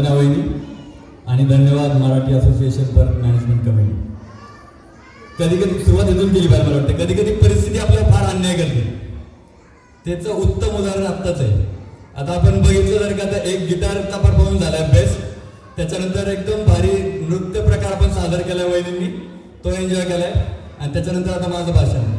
वंदना वहिनी आणि धन्यवाद Marathi association for management committee. कधी कधी सुरुवात इथून केली पाहिजे मला वाटतं. कधी कधी परिस्थिती आपल्याला फार अन्याय करते. त्याचं उत्तम उदाहरण आत्ताच आहे. आता आपण बघितलं जर का तर एक गिटारचा परफॉर्मन्स झालाय बेस्ट, त्याच्यानंतर एकदम भारी नृत्य प्रकार आपण सादर केलाय वहिनींनी, तो एन्जॉय केलाय आणि त्याच्यानंतर आता माझं भाषण.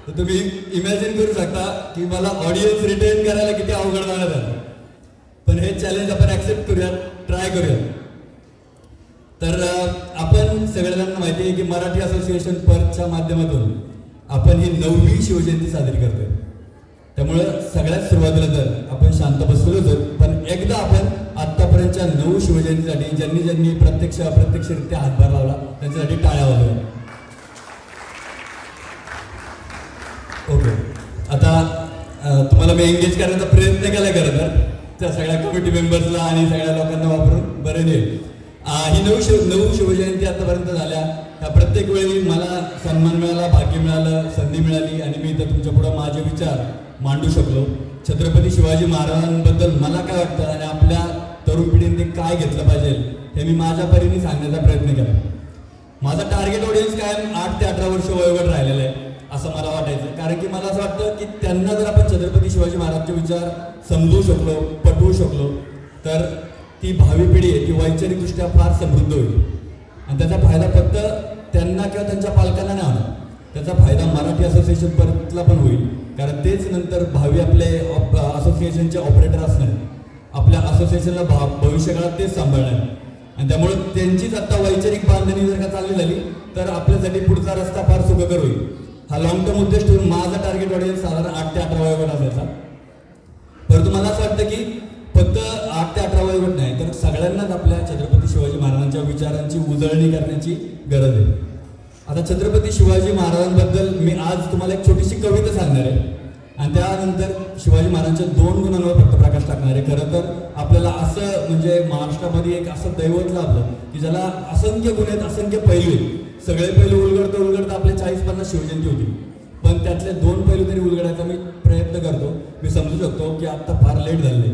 तर तुम्ही इमॅजिन करू शकता की मला ऑडियन्स रिटेन करायला किती अवघड जाणार आहे. पण हे चॅलेंज आपण ऍक्सेप्ट करूयात, ट्राय करूयात. तर आपण सगळ्यांना माहिती आहे की मराठी असोसिएशन परच्या माध्यमातून आपण ही 9वी शिवजयंती साजरी करतोय. त्यामुळं सगळ्यात सुरुवातीला तर आपण शांत बसलो तर, पण एकदा आपण आतापर्यंतच्या 9 शिवजयंतीसाठी ज्यांनी ज्यांनी प्रत्यक्ष अप्रत्यक्षरित्या हातभार लावला त्यांच्यासाठी टाळ्या वाजवल्या. ओके, आता तुम्हाला मी एंगेज करण्याचा प्रयत्न केला खरं तर त्या सगळ्या कमिटी मेंबर्सला आणि सगळ्या लोकांना वापरून बरं नाही. ही 9 शिवजयंती आतापर्यंत झाल्या. त्या प्रत्येक वेळी मला सन्मान मिळाला, भाग्य मिळालं, संधी मिळाली आणि मी इथं तुमच्या पुढं माझे विचार मांडू शकलो. छत्रपती शिवाजी महाराजांबद्दल मला काय वाटतं आणि आपल्या तरुण पिढीने काय घेतलं पाहिजे हे मी माझ्या परीने सांगण्याचा प्रयत्न केला. माझा टार्गेट ऑडियन्स काय 8 ते 18 वर्ष वयोगट राहिलेलं आहे असं मला वाटायचं. कारण की मला असं वाटतं की त्यांना जर आपण छत्रपती शिवाजी महाराजचे विचार समजू शकलो, पटवू शकलो तर ती भावी पिढी आहे ती वैचारिकदृष्ट्या फार समृद्ध होईल. आणि त्याचा फायदा फक्त त्यांना किंवा त्यांच्या पालकांना नाही होणार, त्याचा फायदा मराठी असोसिएशन परतला पण होईल. कारण तेच नंतर भावी आपले असोसिएशनचे ऑपरेटर असणार, आपल्या असोसिएशनला भविष्यकाळात तेच सांभाळणार. आणि त्यामुळे त्यांचीच आता वैचारिक बांधणी जर का चालली झाली तर आपल्यासाठी पुढचा रस्ता फार सुखकर होईल. हा लॉंग टर्म उद्देश ठेवून माझा टार्गेट ऑडियन्स साधारण 8 ते 18 वयोगट असायचा. परंतु मला असं वाटतं की फक्त 8 ते 18 वयोगट नाही तर सगळ्यांनाच आपल्या छत्रपती शिवाजी महाराजांच्या विचारांची उजळणी करण्याची गरज आहे. आता छत्रपती शिवाजी महाराजांबद्दल मी आज तुम्हाला एक छोटीशी कविता सांगणार आहे आणि त्यानंतर शिवाजी महाराजांच्या 2 गुणांवर फक्त प्रकाश टाकणार आहे. खरं तर आपल्याला असं म्हणजे महाराष्ट्रामध्ये एक असं दैवत लाभलं की ज्याला असंख्य गुण आहेत, असंख्य पैलू आहेत. सगळे पैलू उलगडता आपले 40-50 शिवजयंती होती, पण त्यातले 2 पैलू तरी उलगडायचा मी प्रयत्न करतो. मी समजू शकतो की आत्ता फार लेट झाले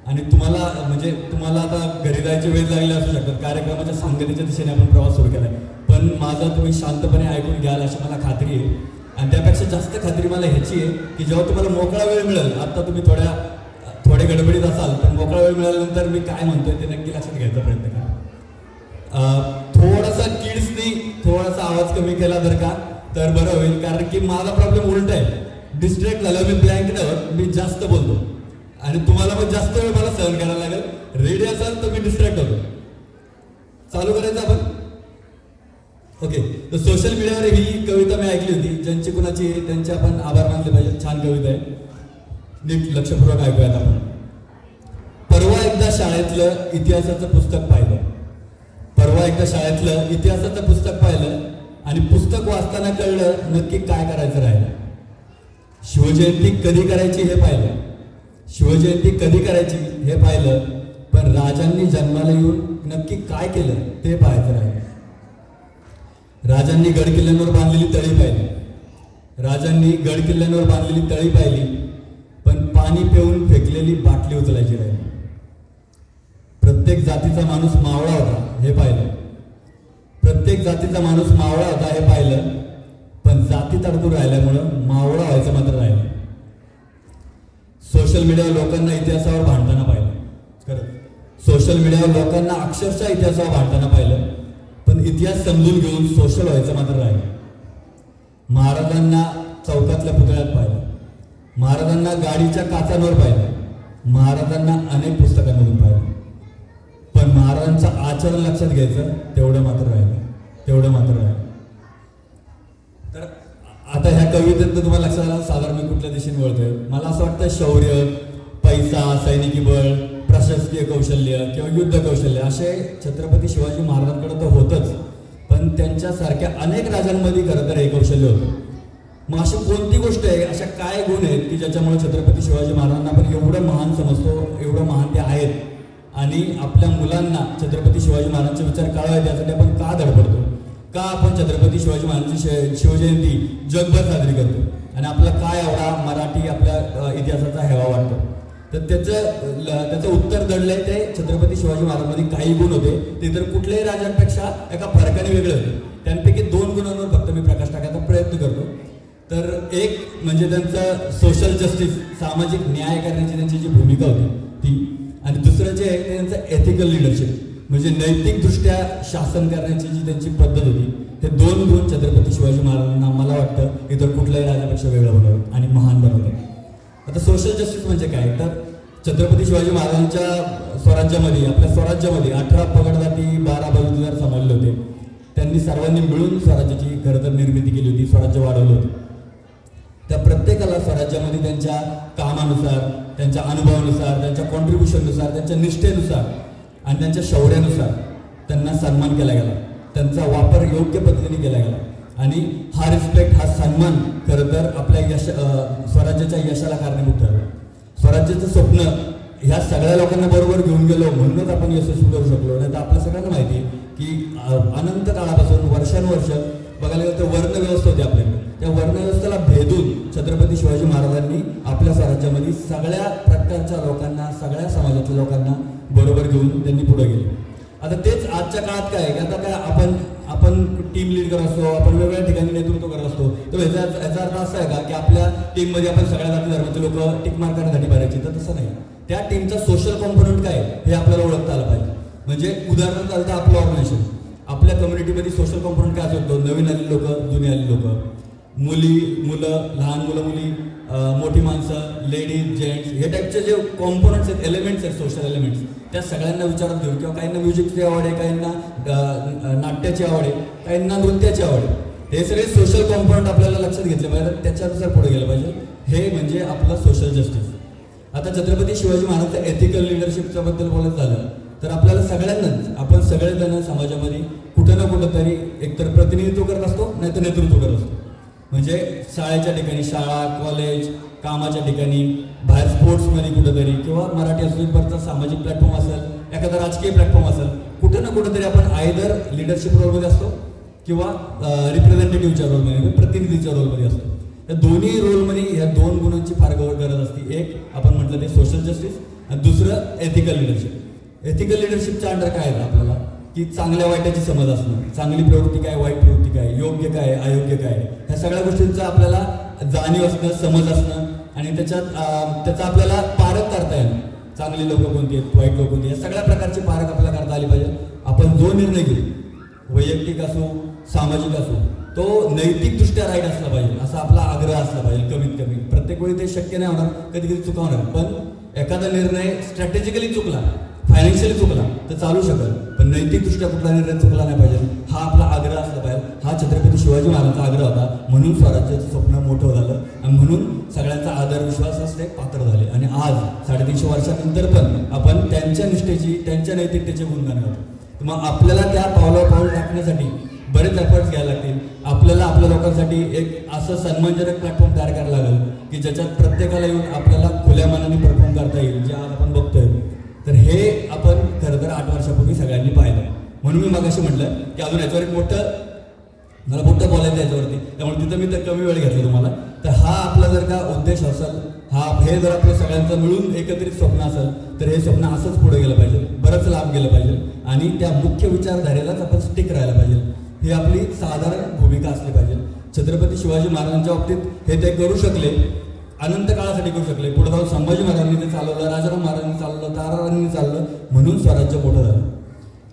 आणि तुम्हाला आता घरी जायचे वेळ लागले असू शकतात. कार्यक्रमाच्या सांगतेच्या दिशेने आपण प्रवास सुरू केला आहे, पण माझं तुम्ही शांतपणे ऐकून घ्याल अशी मला खात्री आहे. आणि त्यापेक्षा जास्त खात्री मला ह्याची आहे की जेव्हा तुम्हाला मोकळा वेळ मिळेल, आता तुम्ही थोडे गडबडीत असाल तर मोकळा वेळ मिळाल्यानंतर मी काय म्हणतोय ते नक्की लक्षात घ्यायचा प्रयत्न करा. थोडासा किड्सनी थोडासा आवाज कमी केला जर का तर बरं होईल. कारण की माझा प्रॉब्लेम उलट आहे, डिस्ट्रॅक्ट झाल्यावर मी ब्लँक नाही होत, मी जास्त बोलतो आणि तुम्हाला मग जास्त वेळ मला सहन करायला लागेल. रेडी असाल तर मी डिस्ट्रॅक्ट होतो. चालू करायचं आपण. ओके, तर सोशल मीडियावर ही कविता मी ऐकली होती, ज्यांची कुणाची त्यांचे आपण आभार मानले पाहिजे. छान कविता आहे, नीट लक्षपूर्वक ऐकूयात आपण. परवा एकदा शाळेतलं इतिहासाचं पुस्तक पाहिलं, परवा एकदा शाळेतलं इतिहासाचं पुस्तक पाहिलं आणि पुस्तक वाचताना कळलं नक्की काय करायचं राहिलं. शिवजयंती कधी करायची हे पाहिलं, शिवजयंती कधी करायची हे पाहिलं, पण राजांनी जन्माला येऊन नक्की काय केलं ते पाहायचं राहिलं. राजांनी गड किल्ल्यांवर बांधलेली तळी पाहिली, राजांनी गड किल्ल्यांवर बांधलेली तळी पाहिली, पण पाणी पिऊन फेकलेली बाटली उचलायची राहिली. प्रत्येक जातीचा माणूस मावळा होता हे पाहिलं, प्रत्येक जातीचा माणूस मावळा होता हे पाहिलं, पण जातीत अडकून राहिल्यामुळं मावळा व्हायचं मात्र राहिलं. सोशल मीडियावर लोकांना इतिहासावर भांडताना पाहिलं, खरं सोशल मीडियावर लोकांना अक्षरशः इतिहासावर भांडताना पाहिलं, पण इतिहास समजून घेऊन सोशल व्हायचं मात्र राहिलं. महाराजांना चौकातल्या पुतळ्यात पाहिलं, महाराजांना गाडीच्या काचांवर पाहिलं, महाराजांना अनेक पुस्तकांमधून पाहिलं, पण महाराजांचं आचरण लक्षात घ्यायचं तेवढं मात्र राहिलं, तेवढं मात्र राहिलं. तर आता ह्या कवितेत तुम्हाला लक्षात आलं साधारण मी कुठल्या दिशेने वळतोय. मला असं वाटतं शौर्य, पैसा, सैनिकी बळ, प्रशासकीय कौशल्य किंवा युद्ध कौशल्य असे छत्रपती शिवाजी महाराजांकडे तर होतच, पण त्यांच्यासारख्या अनेक राजांमध्ये खरं तर हे कौशल्य होतं. मग अशी कोणती गोष्ट आहे, अशा काय गुण आहेत की ज्याच्यामुळे छत्रपती शिवाजी महाराजांना आपण एवढं महान समजतो, एवढं महान ते आहेत आणि आपल्या मुलांना छत्रपती शिवाजी महाराजांचे विचार कळावे यासाठी आपण का धडपडतो, का आपण छत्रपती शिवाजी महाराजांची शिवजयंती जगभर साजरी करतो आणि आपला काय एवढा मराठी आपल्या इतिहासाचा हेवा वाटतो. तर त्याचं उत्तर दडलंय ते छत्रपती शिवाजी महाराजांमध्ये काही गुण होते ते तर कुठल्याही राजांपेक्षा एका फरकाने वेगळे होते. त्यांपैकी 2 गुणांवर फक्त मी प्रकाश टाकायचा प्रयत्न करतो. तर एक म्हणजे त्यांचं सोशल जस्टिस, सामाजिक न्याय करण्याची त्यांची जी भूमिका होती ती, आणि दुसरं जे आहे ते त्यांचं एथिकल लिडरशिप, म्हणजे नैतिकदृष्ट्या शासन करण्याची जी त्यांची पद्धत होती. हे 2 गुण छत्रपती शिवाजी महाराजांना मला वाटतं इतर कुठल्याही राजापेक्षा वेगळं बनवतात आणि महान बनवतात. आता सोशल जस्टिस म्हणजे काय, तर छत्रपती शिवाजी महाराजांच्या स्वराज्यामध्ये, आपल्या स्वराज्यामध्ये 18 पगडजाती 12 बलुतेदार समावले होते. त्यांनी सर्वांनी मिळून स्वराज्याची खरं तर निर्मिती केली होती, स्वराज्य वाढवलं होतं. त्या प्रत्येकाला स्वराज्यामध्ये त्यांच्या कामानुसार, त्यांच्या अनुभवानुसार, त्यांच्या कॉन्ट्रीब्युशननुसार, त्यांच्या निष्ठेनुसार आणि त्यांच्या शौर्यानुसार त्यांना सन्मान केला गेला, त्यांचा वापर योग्य पद्धतीने केला गेला. आणि हा रिस्पेक्ट, हा सन्मान खरं तर आपल्या स्वराज्याच्या यशाला कारणीभूत ठरला. स्वराज्याचं स्वप्न ह्या सगळ्या लोकांना बरोबर घेऊन गेलो म्हणूनच आपण यशस्वी करू शकलो. नाही तर आपल्या सगळ्यांना माहिती आहे की अनंत काळापासून वर्षानुवर्ष बघायला गेलं तर वर्ण व्यवस्था होती आपल्याकडे. त्या वर्ण व्यवस्थेला भेदून छत्रपती शिवाजी महाराजांनी आपल्या स्वराज्यामध्ये सगळ्या प्रकारच्या लोकांना, सगळ्या समाजातल्या लोकांना बरोबर घेऊन त्यांनी पुढे गेले. आता तेच आजच्या काळात काय आहे की आता काय आपण टीम लीड करत असतो, आपण वेगवेगळ्या ठिकाणी नेतृत्व करत असतो. तर याचा अर्थ असा आहे का की आपल्या टीममध्ये आपण सगळ्या जाती धर्माचे लोक टिकमार करण्यासाठी भरायचे, तर तसं नाही. त्या टीमचा सोशल कॉम्पोनंट काय आहे हे आपल्याला ओळखता आलं पाहिजे. म्हणजे उदाहरणार्थ आलं तर आपलं ऑर्गनायझेशन, आपल्या कम्युनिटीमध्ये सोशल कॉम्पोनंट काय असतो, नवीन आलेली लोक, जुनी आलेली लोक, मुलं, लहान मुली, मोठी माणसं, लेडीज, जेंट्स, हे टाईपचे जे कॉम्पोनंट्स आहेत, एलिमेंट्स आहेत, सोशल एलिमेंट्स, त्या सगळ्यांना विचारात घेऊन, किंवा काहींना म्युझिकची आवड आहे, काहींना नाट्याची आवड आहे, काहींना नृत्याची आवड आहे, हे सगळे सोशल कॉम्पोनंट आपल्याला लक्षात घेतले पाहिजे, त्याच्यानुसार पुढे गेलं पाहिजे. हे म्हणजे आपलं सोशल जस्टिस. आता छत्रपती शिवाजी महाराजांच्या एथिकल लिडरशिपच्या बद्दल बोलायचं झालं तर आपल्याला सगळ्यांनाच, आपण सगळेजण समाजामध्ये कुठं ना कुठं तरी एकतर प्रतिनिधित्व करत असतो, नाही तर नेतृत्व करत असतो. म्हणजे शाळेच्या ठिकाणी, शाळा, कॉलेज, कामाच्या ठिकाणी, बाहेर स्पोर्ट्समध्ये कुठंतरी, किंवा मराठी असोबतचा सामाजिक प्लॅटफॉर्म असेल, एखादा राजकीय प्लॅटफॉर्म असेल, कुठं ना कुठंतरी आपण आयदर लिडरशिप रोलमध्ये असतो किंवा रिप्रेझेंटेटिव्हच्या रोलमध्ये, प्रतिनिधीच्या रोलमध्ये असतो. या दोन्ही रोलमध्ये या 2 गुणांची फार गरज असते. एक आपण म्हटलं ते सोशल जस्टिस, आणि दुसरं एथिकल लिडरशिप. एथिकल लिडरशिपच्या अंडर काय आहे आपल्याला की चांगल्या वाईटाची समज असणं, चांगली प्रवृत्ती काय, वाईट प्रवृत्ती काय, योग्य काय, अयोग्य काय, ह्या सगळ्या गोष्टींचा आपल्याला जाणीव असणं, समज असणं, आणि त्याचा आपल्याला पारख करता येणं. चांगली लोक कोणती आहेत, वाईट लोक कोणती, या सगळ्या प्रकारची पारख आपल्याला करता आली पाहिजे. आपण जो निर्णय घेऊ, वैयक्तिक असो, सामाजिक असो, तो नैतिकदृष्ट्या राईट असला पाहिजे, असा आपला आग्रह असला पाहिजे. कमीत कमी प्रत्येक वेळी ते शक्य नाही होणार, कधी कधी चुका होणार, पण एखादा निर्णय स्ट्रॅटेजिकली चुकला, फायनान्शियली चुकला तर चालू शकेल, पण नैतिकदृष्ट्या कुठला निर्णय चुकला नाही पाहिजे, हा आपला आग्रह असला पाहिजे. हा छत्रपती शिवाजी महाराजांचा आग्रह होता, म्हणून स्वराज्याचं स्वप्न मोठं झालं आणि म्हणून सगळ्यांचा आदर विश्वास असले पात्र झाले. आणि आज 350 वर्षानंतर पण आपण त्यांच्या निष्ठेची, त्यांच्या नैतिकतेचे गुणगान करतो. मग आपल्याला त्या पावलावर पाऊल टाकण्यासाठी बरेच एफर्ट्स घ्यायला लागतील. आपल्याला आपल्या लोकांसाठी एक असं सन्मानजनक प्लॅटफॉर्म तयार करायला लागेल की ज्याच्यात प्रत्येकाला येऊन आपल्याला खुल्या मनाने परफॉर्म करता येईल, जे आज आपण बघतोय. तर हे आपण खरं तर 8 वर्षापूर्वी सगळ्यांनी पाहिलं. म्हणून मी मगाशी म्हटलं की अजून याच्यावर एक मला मोठं बोलायचं याच्यावरती, त्यामुळे तिथं मी तर कमी वेळ घेतला तुम्हाला. तर हा आपला जर का उद्देश असेल, हे जर आपलं सगळ्यांचं मिळून एकत्रित स्वप्न असेल, तर हे स्वप्न असंच पुढे गेलं पाहिजे, बरंच लांब गेलं पाहिजे, आणि त्या मुख्य विचारधारेलाच आपण स्टिक राहायला पाहिजे. ही आपली साधारण भूमिका असली पाहिजे. छत्रपती शिवाजी महाराजांच्या बाबतीत हे ते करू शकले, अनंत काळासाठी करू शकले. पुढे जाऊन संभाजी महाराजांनी ते चालवलं, राजाराम महाराजांनी चालवलं, तारारांनी चाललं, म्हणून स्वराज्य मोठं झालं.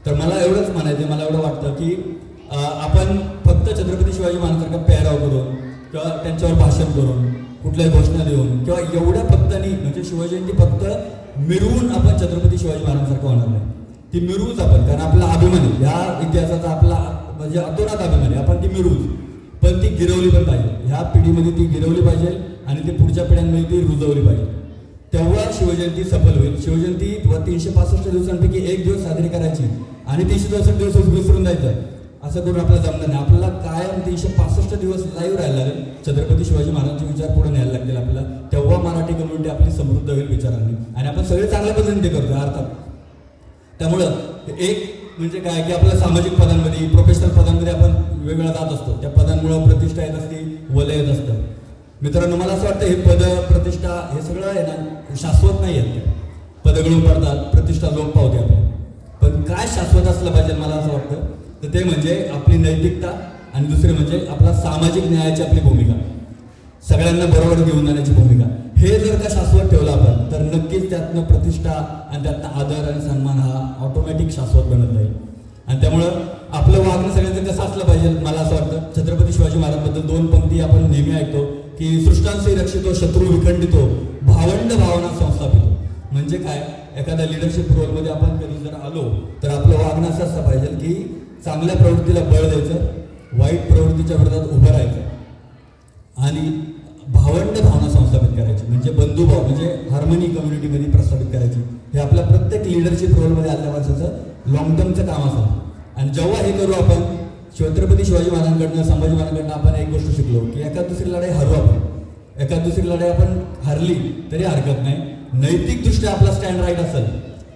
तर मला एवढंच म्हणायचं, मला एवढं वाटतं की आपण फक्त छत्रपती शिवाजी महाराजांसारखा पेहराव करून किंवा त्यांच्यावर भाषण करून, कुठल्याही घोषणा देऊन किंवा एवढ्या पद्धतीने, म्हणजे शिवजयंती फक्त मिरवून आपण छत्रपती शिवाजी महाराजांसारखं होणार नाही. ती मिरवूच आपण, कारण आपला अभिमान आहे, ह्या इतिहासाचा आपला म्हणजे अतोनात अभिमान आहे, आपण ती मिरवूच, पण ती गिरवली पण पाहिजे. ह्या पिढीमध्ये ती गिरवली पाहिजे आणि ती पुढच्या पिढ्यांमध्ये ती रुजवली पाहिजे. तेव्हा शिवजयंती सफल होईल. शिवजयंती 365 दिवसांपैकी एक दिवस साजरी करायची आणि 364 दिवस विसरून जायचं, असं करून आपल्याला जमणार नाही. आपल्याला कायम 365 दिवस लाईव्ह राहायला लागेल. छत्रपती शिवाजी महाराजांचे विचार पुढे न्यायला लागतील आपल्याला. तेव्हा मराठी कम्युनिटी आपली समृद्ध होईल विचारांनी, आणि आपण सगळे चांगल्या पद्धतीने ते करतो अर्थात. त्यामुळं एक म्हणजे काय की आपल्या सामाजिक पदांमध्ये, प्रोफेशनल पदांमध्ये आपण वेगवेगळ्या जात असतो. त्या पदांमुळे प्रतिष्ठा येत असते, वलय येत असतं. मित्रांनो, मला असं वाटतं हे पद प्रतिष्ठा हे सगळं आहे ना शाश्वत नाही आहेत. पद गळून पडतात, प्रतिष्ठा लोप पावते आपली. पण काय शाश्वत असलं पाहिजे मला असं वाटतं, तर ते म्हणजे आपली नैतिकता आणि दुसरे म्हणजे आपला सामाजिक न्यायाची आपली भूमिका, सगळ्यांना बरोबर घेऊन जाण्याची भूमिका. हे जर का शाश्वत ठेवलं आपण तर नक्कीच त्यातनं प्रतिष्ठा आणि त्यातनं आदर आणि सन्मान हा ऑटोमॅटिक शाश्वत बनत जाईल. आणि त्यामुळं आपलं वागणं सगळ्यांचं कसं असलं पाहिजे मला असं वाटतं. छत्रपती शिवाजी महाराजांबद्दल 2 पंक्ती आपण नेहमी ऐकतो की सृष्टांचे रक्षितो शत्रू विखंडितो भावंड भावना संस्थापितो. म्हणजे काय, एखाद्या लिडरशिप रोलमध्ये आपण कधी जर आलो तर आपलं वागणं असं असलं पाहिजे की चांगल्या प्रवृत्तीला बळ द्यायचं, वाईट प्रवृत्तीच्या विरोधात उभं राहायचं आणि भावंड भावना संस्थापित करायची, म्हणजे बंधुभाव म्हणजे हार्मनी कम्युनिटीमध्ये प्रस्थापित करायची. हे आपल्या प्रत्येक लिडरशिप रोलमध्ये आल्या माणसाचं लॉंग टर्मचं काम असेल. आणि जेव्हा हे करू आपण, छत्रपती शिवाजी महाराजांकडनं संभाजी महाराजांकडनं आपण एक गोष्ट शिकलो की एखाद दुसरी लढाई हरू आपण, एखाद दुसरी लढाई आपण हरली तरी हरकत नाही. नैतिकदृष्ट्या आपला स्टँड राईट असेल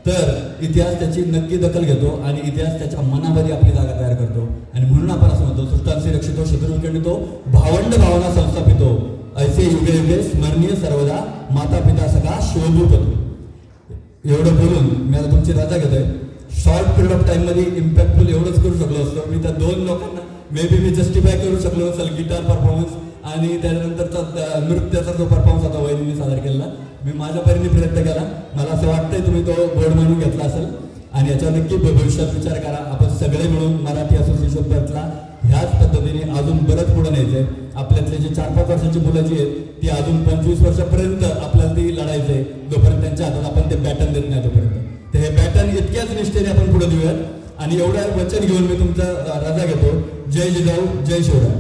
तर इतिहास त्याची नक्की दखल घेतो आणि इतिहास त्याच्या मनामध्ये आपली जागा तयार करतो. आणि म्हणून आपण असं म्हणतो सृष्टांचे रक्षितो शत्रू विखंडितो भावंड भावना संस्थापितो ऐसे युगे युगे स्मरणीय सर्वदा माता पिता सगळा शोभूपतो. एवढं बोलून मी आता तुमची रजा घेतोय. शॉर्ट पिरियड ऑफ टाइम मध्ये इम्पॅक्टफुल एवढंच करू शकलो असतो मी. त्या 2 लोकांना मे बी मी जस्टिफाय करू शकलो असेल गिटार परफॉर्मन्स आणि त्यानंतरचा नृत्याचा जो परफॉर्मन्स होता वहिनीने सादर केला. मी माझ्या परीने प्रयत्न केला. मला असं वाटतंय तुम्ही तो गोड मानून घेतला असेल आणि याच्यावर नक्की भविष्यात विचार करा. आपण सगळे मिळून मराठी असोसिएशन बर्थला ह्याच पद्धतीने अजून बरंच पुढे न्यायचंय. आपल्यातले जे 4-5 वर्षाची मुलं जी आहेत ती अजून 25 वर्षापर्यंत आपल्याला ती लढायचंय, जोपर्यंत त्यांच्या हातात आपण ते बॅटन देत नाही तोपर्यंत. तर हे बॅटन इतक्याच निष्ठेने आपण पुढे देऊयात. आणि एवढं वचन घेऊन मी तुमचा रजा घेतो. जय जिजाऊ, जय शिवराय.